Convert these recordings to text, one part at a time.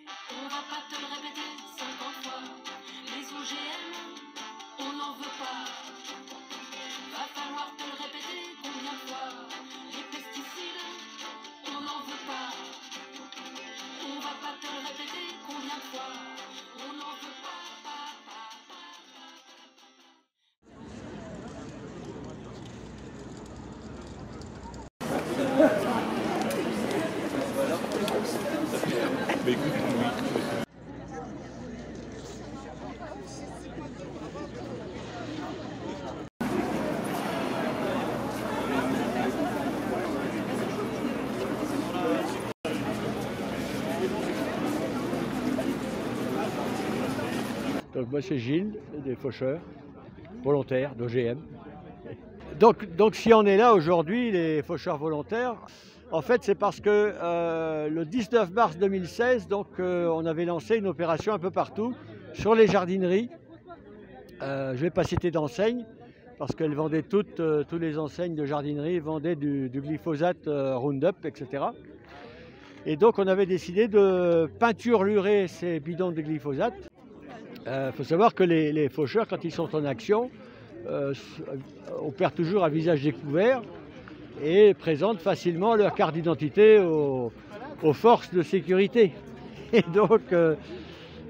On va pas te le répéter 50 fois. Les OGM, on n'en veut pas. Va falloir te le répéter combien de fois. Les pesticides, on n'en veut pas. On va pas te le répéter combien de fois. On n'en veut pas. Mais écoute, oui. Donc moi c'est Gilles, des faucheurs volontaires d'OGM. Donc si on est là aujourd'hui, les faucheurs volontaires, en fait c'est parce que le 19 mars 2016, on avait lancé une opération un peu partout sur les jardineries. Je ne vais pas citer d'enseignes parce qu'elles vendaient toutes les enseignes de jardinerie vendaient du glyphosate Roundup, etc. Et donc on avait décidé de peinturlurer ces bidons de glyphosate. Faut savoir que les faucheurs, quand ils sont en action, opèrent toujours à visage découvert et présentent facilement leur carte d'identité aux forces de sécurité. Et donc,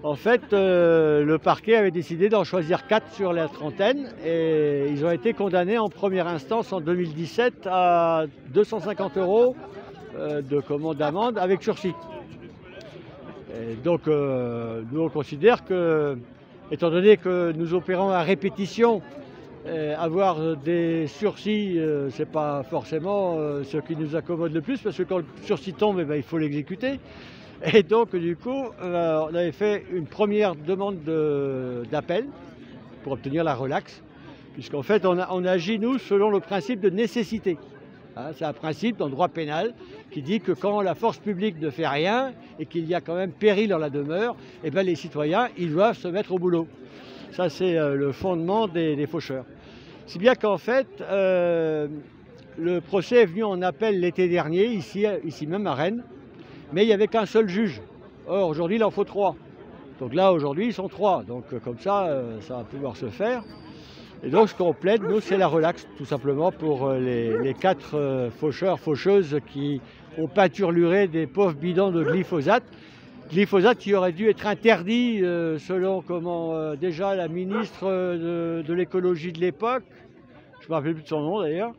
en fait, le parquet avait décidé d'en choisir 4 sur la trentaine et ils ont été condamnés en première instance en 2017 à 250 € d'amende avec sursis. Et donc, nous on considère que, étant donné que nous opérons à répétition, avoir des sursis, c'est pas forcément ce qui nous accommode le plus, parce que quand le sursis tombe, il faut l'exécuter. Et donc, du coup, on avait fait une première demande d'appel pour obtenir la relaxe, puisqu'en fait, on agit, nous, selon le principe de nécessité. Hein, c'est un principe dans le droit pénal qui dit que quand la force publique ne fait rien et qu'il y a quand même péril en la demeure, eh bien les citoyens ils doivent se mettre au boulot. Ça c'est le fondement des faucheurs. Si bien qu'en fait, le procès est venu en appel l'été dernier, ici même à Rennes, mais il n'y avait qu'un seul juge. Or aujourd'hui il en faut 3. Donc là aujourd'hui ils sont 3, donc comme ça, ça va pouvoir se faire. Et donc ce qu'on plaide, nous, c'est la relaxe, tout simplement, pour les 4 faucheurs, faucheuses qui ont peinturluré des pauvres bidons de glyphosate. Glyphosate qui aurait dû être interdit selon comment déjà la ministre de l'écologie de l'époque, je ne me rappelle plus de son nom d'ailleurs.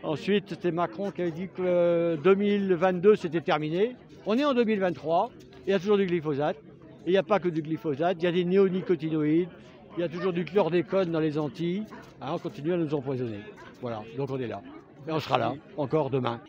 Ensuite, c'était Macron qui avait dit que 2022 c'était terminé. On est en 2023, il y a toujours du glyphosate. Et il n'y a pas que du glyphosate, il y a des néonicotinoïdes. Il y a toujours du chlordécone dans les Antilles. Hein, on continue à nous empoisonner. Voilà, donc on est là. Et on sera là encore demain.